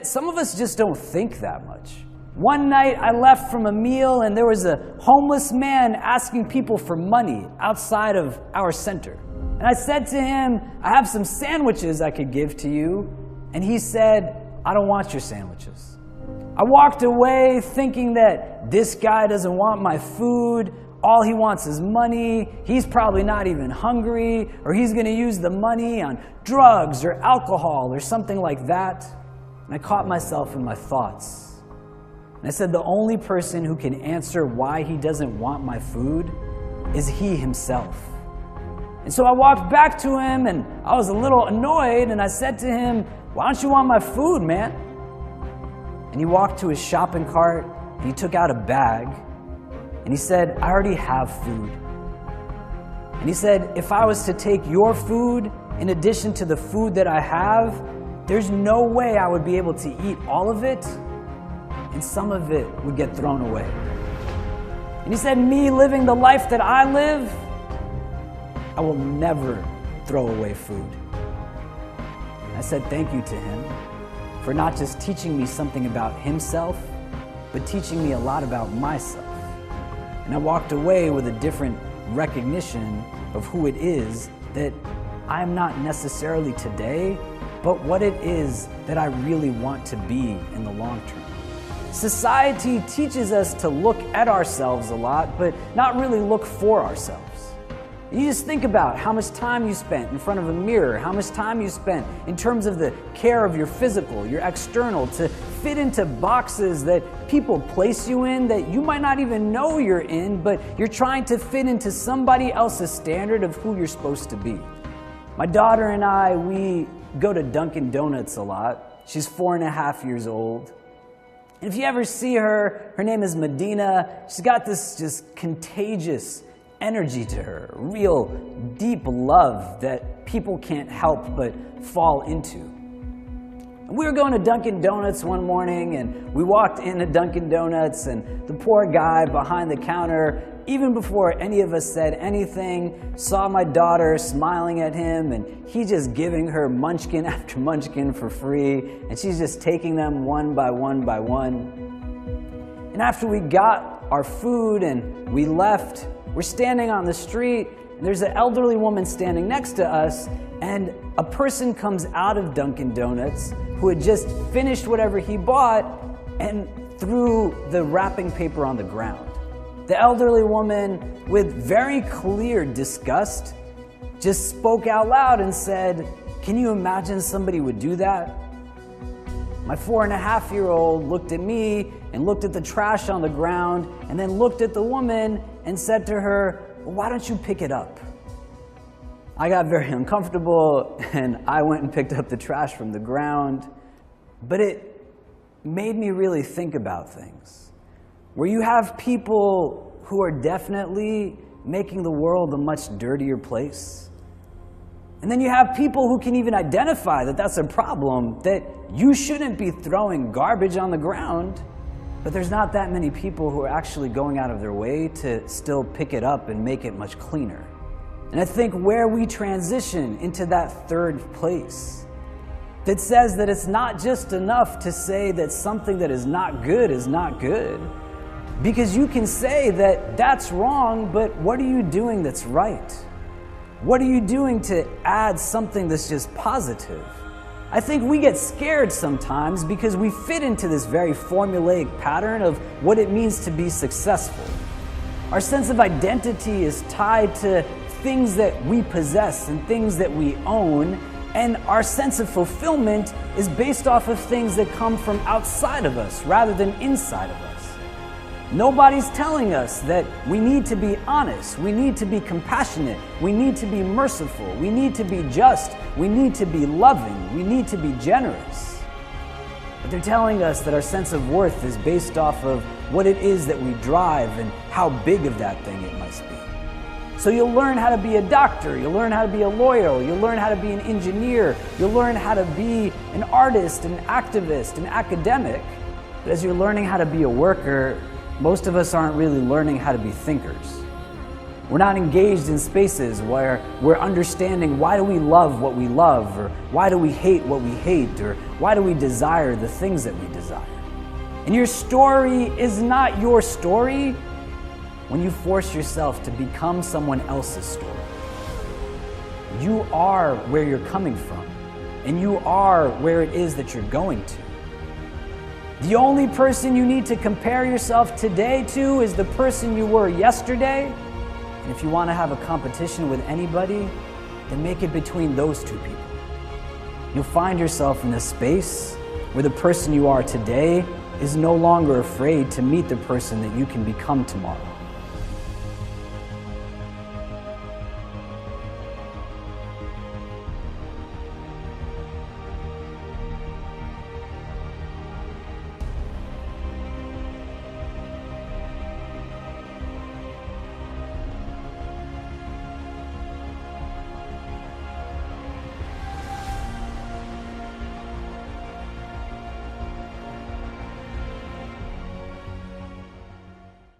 some of us just don't think that much. One night I left from a meal and there was a homeless man asking people for money outside of our center. And I said to him, I have some sandwiches I could give to you. And he said, I don't want your sandwiches. I walked away thinking that this guy doesn't want my food. All he wants is money. He's probably not even hungry, or he's going to use the money on drugs or alcohol or something like that. And I caught myself in my thoughts. And I said, the only person who can answer why he doesn't want my food is he himself. And so I walked back to him and I was a little annoyed and I said to him, why don't you want my food, man? And he walked to his shopping cart and he took out a bag and he said, I already have food. And he said, if I was to take your food in addition to the food that I have, there's no way I would be able to eat all of it, and some of it would get thrown away. And he said, me living the life that I live, I will never throw away food. And I said thank you to him for not just teaching me something about himself, but teaching me a lot about myself. And I walked away with a different recognition of who it is that I'm not necessarily today, but what it is that I really want to be in the long term. Society teaches us to look at ourselves a lot, but not really look for ourselves. You just think about how much time you spent in front of a mirror, how much time you spent in terms of the care of your physical, your external, to fit into boxes that people place you in that you might not even know you're in, but you're trying to fit into somebody else's standard of who you're supposed to be. My daughter and I, we go to Dunkin' Donuts a lot. She's 4.5 years old. And if you ever see her, her name is Medina. She's got this just contagious energy to her, real deep love that people can't help but fall into. And we were going to Dunkin' Donuts one morning, and we walked into Dunkin' Donuts, and the poor guy behind the counter, even before any of us said anything, saw my daughter smiling at him, and he just giving her munchkin after munchkin for free, and she's just taking them one by one by one. And after we got our food and we left, we're standing on the street, and there's an elderly woman standing next to us, and a person comes out of Dunkin' Donuts who had just finished whatever he bought and threw the wrapping paper on the ground. The elderly woman, with very clear disgust, just spoke out loud and said, "Can you imagine somebody would do that?" My 4.5-year-old looked at me and looked at the trash on the ground and then looked at the woman and said to her, "Well, why don't you pick it up?" I got very uncomfortable and I went and picked up the trash from the ground. But it made me really think about things. Where you have people who are definitely making the world a much dirtier place. And then you have people who can even identify that that's a problem, that you shouldn't be throwing garbage on the ground, but there's not that many people who are actually going out of their way to still pick it up and make it much cleaner. And I think where we transition into that third place, that says that it's not just enough to say that something that is not good, because you can say that that's wrong, but what are you doing that's right? What are you doing to add something that's just positive? I think we get scared sometimes because we fit into this very formulaic pattern of what it means to be successful. Our sense of identity is tied to things that we possess and things that we own, and our sense of fulfillment is based off of things that come from outside of us rather than inside of us. Nobody's telling us that we need to be honest, we need to be compassionate, we need to be merciful, we need to be just, we need to be loving, we need to be generous. But they're telling us that our sense of worth is based off of what it is that we drive and how big of that thing it must be. So you'll learn how to be a doctor, you'll learn how to be a lawyer, you'll learn how to be an engineer, you'll learn how to be an artist, an activist, an academic. But as you're learning how to be a worker, most of us aren't really learning how to be thinkers. We're not engaged in spaces where we're understanding why do we love what we love, or why do we hate what we hate, or why do we desire the things that we desire. And your story is not your story when you force yourself to become someone else's story. You are where you're coming from, and you are where it is that you're going to. The only person you need to compare yourself today to is the person you were yesterday. And if you want to have a competition with anybody, then make it between those two people. You'll find yourself in a space where the person you are today is no longer afraid to meet the person that you can become tomorrow.